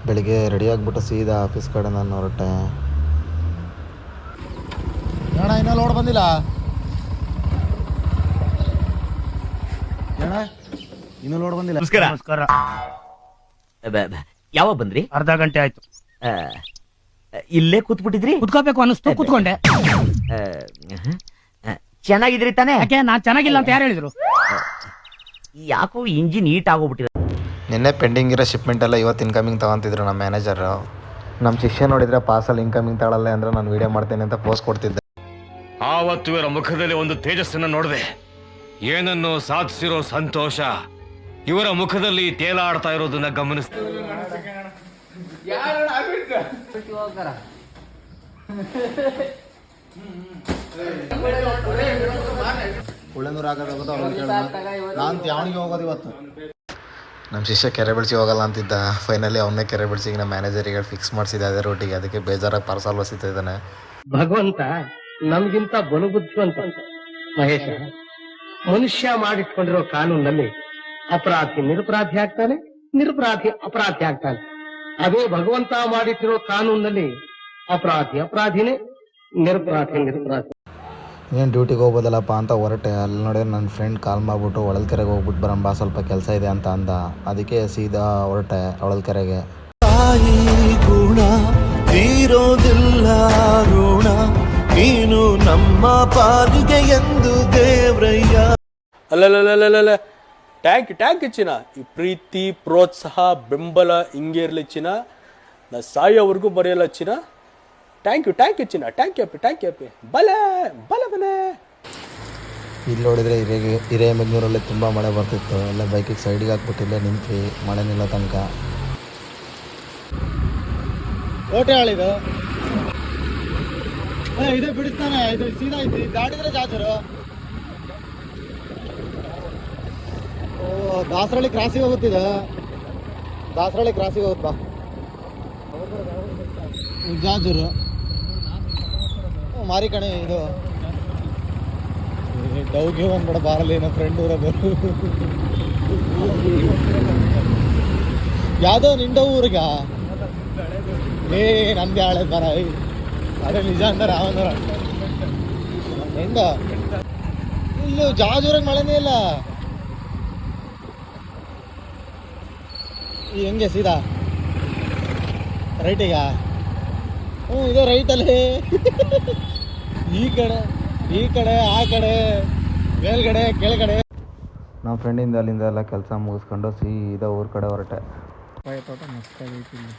ಬೆಳಿಗ್ಗೆ ರೆಡಿ ಆಗಿಬಿಟ್ಟು ಸೀದಾ ಆಫೀಸ್ ಕಡೆ ನಾನು ಹೊರಟೆ. ಅಣ್ಣ ಇನ್ನೂ ಲೋಡ್ ಬಂದಿಲ್ಲ ಅಣ್ಣ, ಇನ್ನೂ ಲೋಡ್ ಬಂದಿಲ್ಲ. ನಮಸ್ಕಾರ. ಯಾವಾಗ ಬಂದ್ರಿ? ಅರ್ಧ ಗಂಟೆ ಆಯ್ತು. ಇಲ್ಲೇ ಕೂತ್ಬಿಟ್ಟಿದ್ರಿ? ಕುತ್ಕೋಬೇಕು ಅನಿಸ್ತು, ಕುತ್ಕೊಂಡೆ. ಚೆನ್ನಾಗಿದ್ರಿ ತಾನೇ? ಯಾಕೆ ನಾನ್ ಚೆನ್ನಾಗಿಲ್ಲ ಅಂತ ಯಾರು ಹೇಳಿದ್ರು? ಯಾಕೋ ಇಂಜಿನ್ ಹೀಟ್ ಆಗೋಗ್ಬಿಟ್ಟಿದೆ. ನಿನ್ನೆ ಪೆಂಡಿಂಗ್ ಇರೋ ಶಿಪ್ಮೆಂಟ್ ಎಲ್ಲ ಇವತ್ತು ಇನ್ಕಮಿಂಗ್ ತಗೊಂತಿದ್ರು ನಮ್ಮ ಮ್ಯಾನೇಜರು. ನಮ್ಮ ಶಿಷ್ಯ ನೋಡಿದರೆ ಪಾರ್ಸಲ್ ಇನ್ಕಮಿಂಗ್ ತಗೊಳ್ಳಲ್ಲ ಅಂದರೆ ನಾನು ವೀಡಿಯೋ ಮಾಡ್ತೇನೆ ಅಂತ ಪೋಸ್ಟ್ ಕೊಡ್ತಿದ್ದೆ. ಆವತ್ತು ಇವರ ಮುಖದಲ್ಲಿ ಒಂದು ತೇಜಸ್ಸನ್ನು ನೋಡಿದೆ. ಏನನ್ನು ಸಾಧಿಸಿರೋ ಸಂತೋಷ ಇವರ ಮುಖದಲ್ಲಿ ತೇಲಾಡ್ತಾ ಇರೋದನ್ನ ಗಮನಿಸ್ತಾ. ಉಳ್ಳೆನೂರು ಆಗೋದು ನಾನು ಯಾವನಿಗೆ ಹೋಗೋದು ಇವತ್ತು. ನಮ್ಮ ಶಿಷ್ಯ ಕೆರೆ ಬಿಡಿಸಿ ಹೋಗಲ್ಲ ಅಂತಿದ್ದ. ಫೈನಲಿ ಅವನ್ನೇ ಕೆರೆ ಬಿಡಿಸಿ ನಮ್ಮ ಮ್ಯಾನೇಜರಿಗೆ ಫಿಕ್ಸ್ ಮಾಡಿಸಿದೆ ಅದೇ ರೂಟಿಗೆ. ಅದಕ್ಕೆ ಬೇಜಾರಾಗಿ ಪಾರ್ಸಲ್ ಬಸಿತಾ ಇದ್ದಾನೆ. ಭಗವಂತ ನಮ್ಗಿಂತ ಬಲಬುದ್ಧಿವಂತ ಮಹೇಶ. ಮನುಷ್ಯ ಮಾಡಿಟ್ಕೊಂಡಿರೋ ಕಾನೂನಲ್ಲಿ ಅಪರಾಧಿ ನಿರಪರಾಧಿ ಆಗ್ತಾನೆ, ನಿರಪರಾಧಿ ಅಪರಾಧಿ ಆಗ್ತಾನೆ. ಅದೇ ಭಗವಂತ ಮಾಡಿಟ್ಟಿರೋ ಕಾನೂನಲ್ಲಿ ಅಪರಾಧಿ ಅಪರಾಧಿನೇ, ನಿರಪರಾಧಿ ನಿರಪರಾಧಿ. ಏನು ಡ್ಯೂಟಿಗೆ ಹೋಗ್ಬೋದಲ್ಲಪ್ಪ ಅಂತ ಹೊರಟೆ. ಅಲ್ಲಿ ನೋಡಿದ್ರೆ ನನ್ನ ಫ್ರೆಂಡ್ ಕಾಲ್ ಮಾಡಿಬಿಟ್ಟು ಹೊಳಲ್ಕೆರೆಗೆ ಹೋಗ್ಬಿಟ್ಟು ಬರಂಬ, ಸ್ವಲ್ಪ ಕೆಲಸ ಇದೆ ಅಂತ ಅಂದ. ಅದಕ್ಕೆ ಸೀದಾ ಹೊರಟೆ ಹೊಳಲ್ಕೆರೆಗೆ. ತಾಯಿ ಗುಣ ತೀರೋದಿಲ್ಲ ಋಣ, ನೀನು ನಮ್ಮ ಪಾಲಿಗೆ ಎಂದು ದೇವ್ರಯ್ಯ. ಅಲ್ಲಲ್ಲಲ್ಲಲ್ಲ, ಟ್ಯಾಂಕ್ ಚಿನ್ನ. ಈ ಪ್ರೀತಿ ಪ್ರೋತ್ಸಾಹ ಬೆಂಬಲ ಹಿಂಗೆ ಇರಲಿ ಚಿನ್ನ. ನಾ ಸಾಯೋವರೆಗೂ ಬರೆಯಲ್ಲ ಚಿನ್ನ. ಥ್ಯಾಂಕ್ ಯು ಚಿನ್ನ. ಥ್ಯಾಂಕ್ ಯು ಬಲೆ ಬಲೆ. ಇಲ್ಲಿ ನೋಡಿದರೆ ಹಿರೇಮಗ್ನೂರಲ್ಲಿ ತುಂಬ ಮಳೆ ಬರ್ತಿತ್ತು. ಎಲ್ಲ ಬೈಕಿಗೆ ಸೈಡಿಗೆ ಹಾಕ್ಬಿಟ್ಟಿಲ್ಲ, ನಿಂತ್ವಿ ಮಳೆ ನಿಲ್ಲೋ ತನಕ. ಕೋಟೆ ಆಳಿದು ಇದು ಬಿಡಿಸ್ತಾನೆ, ಇದು ಸೀದಾ ಐತಿ ದಾಟಿದ್ರೆ ಜಾಜರು. ದಾಸರಳ್ಳಿ ಕ್ರಾಸಿಗೆ ಹೋಗುತ್ತಿದೆ, ದಾಸರಳ್ಳಿ ಕ್ರಾಸಿಗೆ ಹೋಗುತ್ತಾ ಜಾಜೂರು ಮಾರಿ ಕಣೆ. ಇದು ಡೌಗೆ ಬಂದ್ಬಿಡ ಬಾರಲ್ಲಿ ನಮ್ಮ ಫ್ರೆಂಡ್ ಊರದು. ಯಾವುದೋ ನಿಂಡ ಊರಿಗ ನಂದೇ ಹಳೆ ಬರ. ಅದೇ ನಿಜ ಅಂದಾರ ಅವನರ ಹೆಂಗ ಇಲ್ಲೂ ಜಾಜೂರಾಗ ಮಳೆನೇ ಇಲ್ಲ. ಹೆಂಗೆ ಸೀದಾ ರೈಟಿಗ? ಇದು ರೈಟಲ್ಲಿ ಈ ಕಡೆ ಆ ಕಡೆ ಮೇಲ್ಗಡೆ ಕೆಳಗಡೆ. ನಮ್ಮ ಫ್ರೆಂಡಿಂದ ಅಲ್ಲಿಂದ ಎಲ್ಲ ಕೆಲಸ ಮುಗಿಸ್ಕೊಂಡು ಸೀದಾ ಊರ ಕಡೆ ಹೊರಟೆ. ತೋಟ ಮಸ್ತಾಗೈತಿ ಇಲ್ಲಿ.